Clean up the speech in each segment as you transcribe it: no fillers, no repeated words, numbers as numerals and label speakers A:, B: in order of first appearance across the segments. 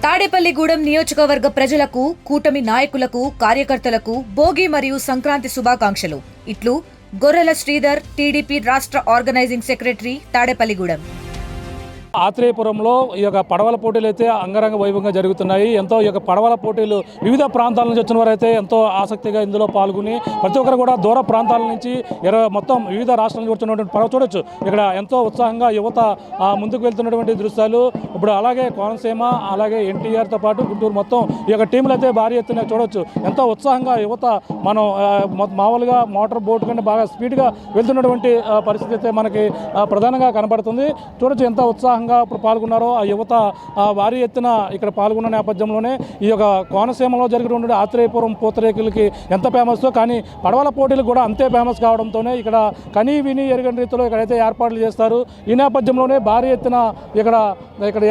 A: తాడేపల్లిగూడెం నియోజకవర్గ ప్రజలకు, కూటమి నాయకులకు, కార్యకర్తలకు భోగి మరియు సంక్రాంతి శుభాకాంక్షలు. ఇట్లు గొర్రెల శ్రీధర్, టీడీపీ రాష్ట్ర ఆర్గనైజింగ్ సెక్రటరీ, తాడేపల్లిగూడెం.
B: ఆత్రేయపురంలో ఈ యొక్క పడవల పోటీలు అయితే అంగరంగ వైభవంగా జరుగుతున్నాయి. ఎంతో ఈ యొక్క పడవల పోటీలు వివిధ ప్రాంతాల నుంచి వచ్చిన వారైతే ఎంతో ఆసక్తిగా ఇందులో పాల్గొని ప్రతి ఒక్కరు కూడా దూర ప్రాంతాల నుంచి మొత్తం వివిధ రాష్ట్రాల నుంచి వచ్చినటువంటి పడవ చూడొచ్చు. ఇక్కడ ఎంతో ఉత్సాహంగా యువత ముందుకు వెళ్తున్నటువంటి దృశ్యాలు. ఇప్పుడు అలాగే కోనసీమ, అలాగే ఎన్టీఆర్తో పాటు గుంటూరు మొత్తం ఈ యొక్క టీంలు అయితే భారీ ఎత్తున చూడొచ్చు. ఎంతో ఉత్సాహంగా యువత మనం మామూలుగా మోటార్ బోట్ కంటే బాగా స్పీడ్గా వెళ్తున్నటువంటి పరిస్థితి అయితే మనకి ప్రధానంగా కనబడుతుంది. చూడొచ్చు ఎంత ఉత్సాహంగా ఇప్పుడు పాల్గొన్నారో ఆ యువత భారీ ఎత్తున ఇక్కడ పాల్గొన్న నేపథ్యంలోనే ఈ యొక్క కోనసీమలో జరిగినటువంటి ఆత్రేయపురం పూతరేకులకి ఎంత ఫేమస్, కానీ పడవల పోటీలు కూడా అంతే ఫేమస్ కావడంతోనే ఇక్కడ కనీ విని ఎరుగని రీతిలో ఇక్కడైతే ఏర్పాట్లు చేస్తారు. ఈ నేపథ్యంలోనే భారీ ఎత్తున ఇక్కడ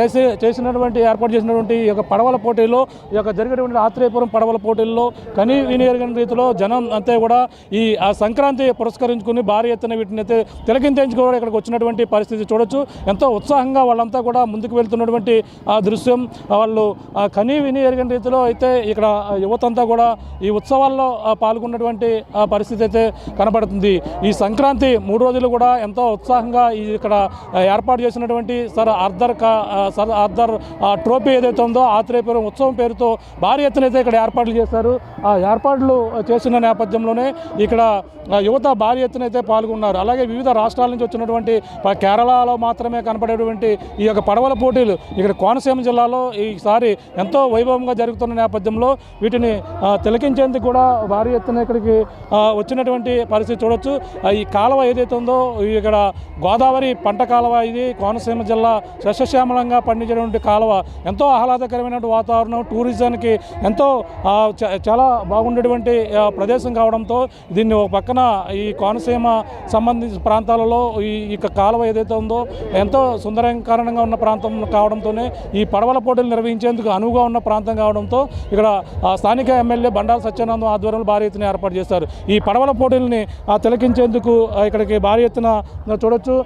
B: ఏర్పాటు చేసినటువంటి ఈ యొక్క పడవల పోటీల్లో ఈ యొక్క జరిగినటువంటి ఆత్రేయపురం పడవల పోటీల్లో కనీ విని ఎరుగని రీతిలో జనం అంతే కూడా ఈ సంక్రాంతి పురస్కరించుకుని భారీ ఎత్తున వీటిని అయితే తిలకించుకోవడం ఇక్కడికి వచ్చినటువంటి పరిస్థితి చూడొచ్చు. ఎంతో ఉత్సాహంగా వాళ్ళంతా కూడా ముందుకు వెళ్తున్నటువంటి ఆ దృశ్యం. వాళ్ళు కనీ విని ఎరుగని రీతిలో అయితే ఇక్కడ యువతంతా కూడా ఈ ఉత్సవాల్లో పాల్గొన్నటువంటి పరిస్థితి అయితే కనబడుతుంది. ఈ సంక్రాంతి 3 రోజులు కూడా ఎంతో ఉత్సాహంగా ఇక్కడ ఏర్పాటు చేసినటువంటి సర్ ఆర్థర్ ట్రోఫీ ఏదైతే ఉందో ఆత్రేయపురం ఉత్సవం పేరుతో భారీ ఎత్తున అయితే ఇక్కడ ఏర్పాట్లు చేశారు. ఆ ఏర్పాట్లు చేసిన నేపథ్యంలోనే ఇక్కడ యువత భారీ ఎత్తున అయితే పాల్గొన్నారు. అలాగే వివిధ రాష్ట్రాల నుంచి వచ్చినటువంటి కేరళలో మాత్రమే కనపడేటువంటి ఈ యొక్క పడవల పోటీలు ఇక్కడ కోనసీమ జిల్లాలో ఈసారి ఎంతో వైభవంగా జరుగుతున్న నేపథ్యంలో వీటిని తిలకించేందుకు కూడా భారీ ఎత్తున ఇక్కడికి వచ్చినటువంటి పరిస్థితి చూడొచ్చు. ఈ కాలువ ఏదైతే ఉందో ఇక్కడ గోదావరి పంట కాలువ, ఇది కోనసీమ జిల్లా సస్యశ్యామలంగా పండించేటువంటి కాలువ. ఎంతో ఆహ్లాదకరమైనటువంటి వాతావరణం, టూరిజానికి ఎంతో చాలా బాగుండేటువంటి ప్రదేశం కావడంతో దీన్ని ఒక పక్కన ఈ కోనసీమ సంబంధించిన ప్రాంతాలలో ఈ కాలువ ఏదైతే ఉందో ఎంతో సుందరకరంగా ఉన్న ప్రాంతం కావడంతోనే ఈ పడవల పోటీలు నిర్వహించేందుకు అనువుగా ఉన్న ప్రాంతం కావడంతో ఇక్కడ స్థానిక ఎమ్మెల్యే బండారు సత్యానందం ఆధ్వర్యంలో భారీ ఎత్తున ఏర్పాటు చేశారు. ఈ పడవల పోటీలని తిలకించేందుకు ఇక్కడికి భారీ ఎత్తున చూడొచ్చు.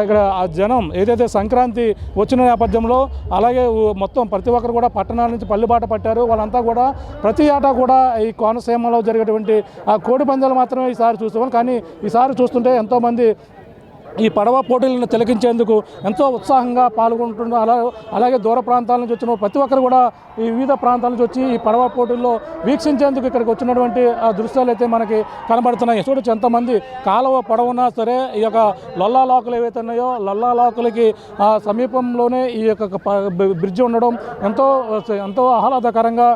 B: ఇక్కడ జనం ఏదైతే సంక్రాంతి వచ్చిన నేపథ్యంలో అలాగే మొత్తం ప్రతి ఒక్కరు కూడా పట్టణాల నుంచి పల్లిబాట పట్టారు. వాళ్ళంతా కూడా ప్రతి ఏటా కూడా ఈ కోనసీమలో జరిగేటువంటి కోడి పందాలు మాత్రమే ఈసారి చూస్తాం. కానీ ఈసారి చూస్తుంటే ఎంతోమంది ఈ పడవ పోటీలను తిలకించేందుకు ఎంతో ఉత్సాహంగా పాల్గొంటున్నారు. అలాగే దూర ప్రాంతాల నుంచి వచ్చిన ప్రతి ఒక్కరు కూడా ఈ వివిధ ప్రాంతాల నుంచి వచ్చి ఈ పడవ పోటీల్లో వీక్షించేందుకు ఇక్కడికి వచ్చినటువంటి దృశ్యాలు అయితే మనకి కనబడుతున్నాయి. చూడొచ్చు ఎంతమంది కాలువ పొడవునా సరే ఈ యొక్క లొల్లా లాకులు ఏవైతే ఉన్నాయో లొల్లా లాకులకి సమీపంలోనే ఈ యొక్క బ్రిడ్జి ఉండడం ఎంతో ఆహ్లాదకరంగా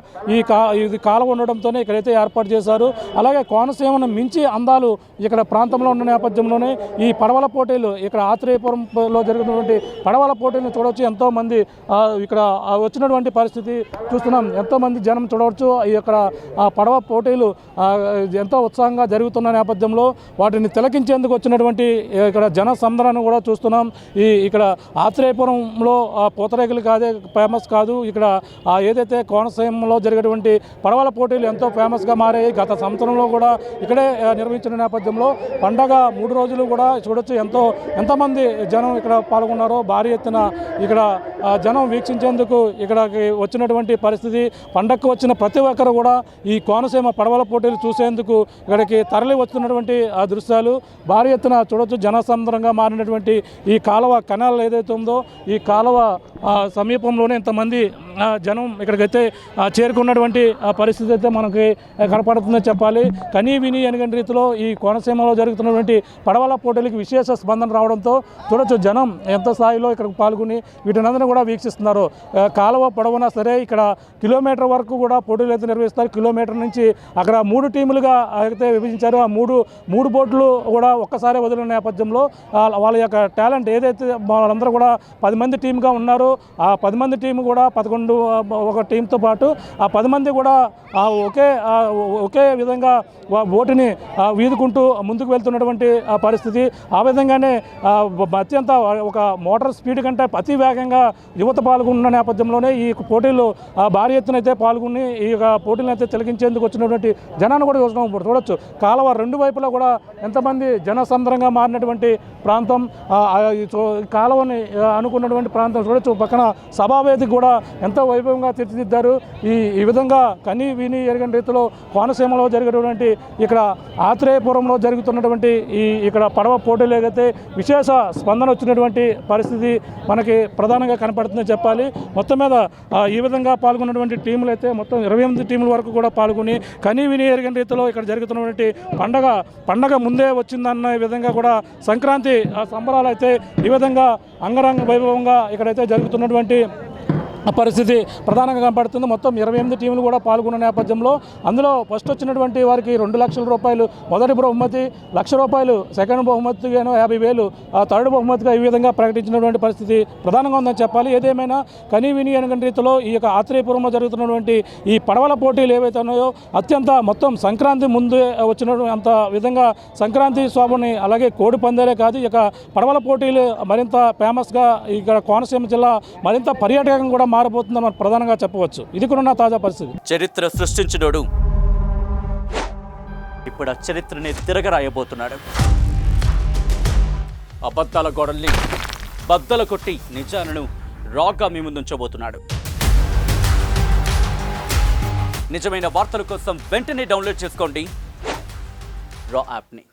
B: ఇది కాలువ ఉండడంతోనే ఇక్కడైతే ఏర్పాటు చేశారు. అలాగే కోనసీమను మించి అందాలు ఇక్కడ ప్రాంతంలో ఉన్న నేపథ్యంలోనే ఈ పడవల పోటీ ఇక్కడ ఆత్రేయపురంలో జరుగుతున్నటువంటి పడవల పోటీలను చూడవచ్చు. ఎంతోమంది ఇక్కడ వచ్చినటువంటి పరిస్థితి చూస్తున్నాం. ఎంతోమంది జనం చూడవచ్చు. ఇక్కడ పడవ పోటీలు ఎంతో ఉత్సాహంగా జరుగుతున్న నేపథ్యంలో వాటిని తిలకించేందుకు వచ్చినటువంటి ఇక్కడ జన సందరాన్ని కూడా చూస్తున్నాం. ఇక్కడ ఆత్రేయపురంలో పూతరేకులు ఫేమస్ కాదు. ఇక్కడ ఏదైతే కోనసీమలో జరిగేటువంటి పడవల పోటీలు ఎంతో ఫేమస్గా మారాయి. గత సంవత్సరంలో కూడా ఇక్కడే నిర్వహించిన నేపథ్యంలో పండగ 3 రోజులు కూడా చూడొచ్చు. ఎంతమంది జనం ఇక్కడ పాల్గొన్నారో భారీ ఎత్తున ఇక్కడ జనం వీక్షించేందుకు ఇక్కడికి వచ్చినటువంటి పరిస్థితి. పండగకు వచ్చిన ప్రతి ఒక్కరు కూడా ఈ కోనసీమ పడవల పోటీలు చూసేందుకు ఇక్కడికి తరలి వస్తున్నటువంటి ఆ దృశ్యాలు భారీ ఎత్తున చూడొచ్చు. జనసంద్రంగా మారినటువంటి ఈ కాలువ కెనాల్ ఏదైతే ఉందో ఈ కాలువ సమీపంలోనే ఇంతమంది జనం ఇక్కడికైతే చేరుకున్నటువంటి పరిస్థితి అయితే మనకి కనపడుతుందని చెప్పాలి. కనీ విని ఎనగని రీతిలో ఈ కోనసీమలో జరుగుతున్నటువంటి పడవల పోటీలకు విశేష స్పందన రావడంతో చూడొచ్చు జనం ఎంత స్థాయిలో ఇక్కడికి పాల్గొని వీటినందరూ కూడా వీక్షిస్తున్నారు. కాలువ పొడవునా సరే ఇక్కడ కిలోమీటర్ వరకు కూడా పోటీలు అయితే నిర్వహిస్తారు. కిలోమీటర్ నుంచి అక్కడ 3 టీములుగా అయితే విభజించారు. ఆ మూడు బోట్లు కూడా ఒక్కసారి వదిలిన నేపథ్యంలో వాళ్ళ యొక్క టాలెంట్ ఏదైతే వాళ్ళందరూ కూడా 10 మంది టీమ్గా ఉన్నారో ఆ 10 మంది టీము కూడా 11 ఒక టీంతో పాటు ఆ 10 మంది కూడా ఒకే విధంగా బోటుని వీదుకుంటూ ముందుకు వెళ్తున్నటువంటి పరిస్థితి. ఆ విధంగానే అత్యంత ఒక మోటార్ స్పీడ్ కంటే అతి వేగంగా యువత పాల్గొన్న నేపథ్యంలోనే ఈ పోటీలు భారీ ఎత్తున అయితే పాల్గొని ఈ పోటీలను అయితే తిలకించేందుకు వచ్చినటువంటి జనాన్ని కూడా చూడొచ్చు. కాలువ 2 వైపులా కూడా ఎంతమంది జనసంద్రంగా మారినటువంటి ప్రాంతం, కాలువని అనుకున్నటువంటి ప్రాంతం చూడొచ్చు. పక్కన సభావేదిక కూడా ఎంతో వైభవంగా తీర్చిదిద్దారు. ఈ విధంగా కని విని ఎరగని రీతిలో కోనసీమలో జరిగేటువంటి ఇక్కడ ఆత్రేయపురంలో జరుగుతున్నటువంటి ఇక్కడ పడవ పోటీలు ఏదైతే విశేష స్పందన వచ్చినటువంటి పరిస్థితి మనకి ప్రధానంగా కనపడుతుందని చెప్పాలి. మొత్తం మీద ఈ విధంగా పాల్గొన్నటువంటి టీములు అయితే మొత్తం 28 టీముల వరకు కూడా పాల్గొని కని విని ఎరగని రీతిలో ఇక్కడ జరుగుతున్నటువంటి పండగ ముందే వచ్చిందన్న విధంగా కూడా సంక్రాంతి సంబరాలు అయితే ఈ విధంగా అంగరంగ వైభవంగా ఇక్కడైతే జరుగుతున్నటువంటి పరిస్థితి ప్రధానంగా కనపడుతుంది. మొత్తం 28 టీములు కూడా పాల్గొన్న నేపథ్యంలో అందులో ఫస్ట్ వచ్చినటువంటి వారికి 2 లక్షల రూపాయలు మొదటి బహుమతి, ₹1,00,000 సెకండ్ బహుమతిగాను 50,000 థర్డ్ బహుమతిగా ఈ విధంగా ప్రకటించినటువంటి పరిస్థితి ప్రధానంగా ఉందని చెప్పాలి. ఏదేమైనా కని విని ఎరగని రీతిలో ఈ యొక్క ఆత్రేయపురంలో జరుగుతున్నటువంటి ఈ పడవల పోటీలు ఏవైతే ఉన్నాయో అత్యంత మొత్తం సంక్రాంతి ముందే వచ్చినటువంటి అంత విధంగా సంక్రాంతి శోభని అలాగే కోడి పందేలే కాదు ఇక పడవల పోటీలు మరింత ఫేమస్గా ఇక్కడ కోనసీమ జిల్లా మరింత పర్యాటకంగా కూడా మారబోతుందని మనం ప్రధానంగా చెప్పవచ్చు. ఇది కూడా నా తాజా పరిస్థితి.
C: చరిత్ర సృష్టించినోడు ఇప్పుడు ఆ చరిత్రని తిరగరాయబోతున్నాడు. అబద్ధాల గోడల్ని బద్దలు కొట్టి నిజాలను రాగా మీ ముందుంచబోతున్నాడు. నిజమైన వార్తల కోసం వెంటనే డౌన్లోడ్ చేసుకోండి రా యాప్ని.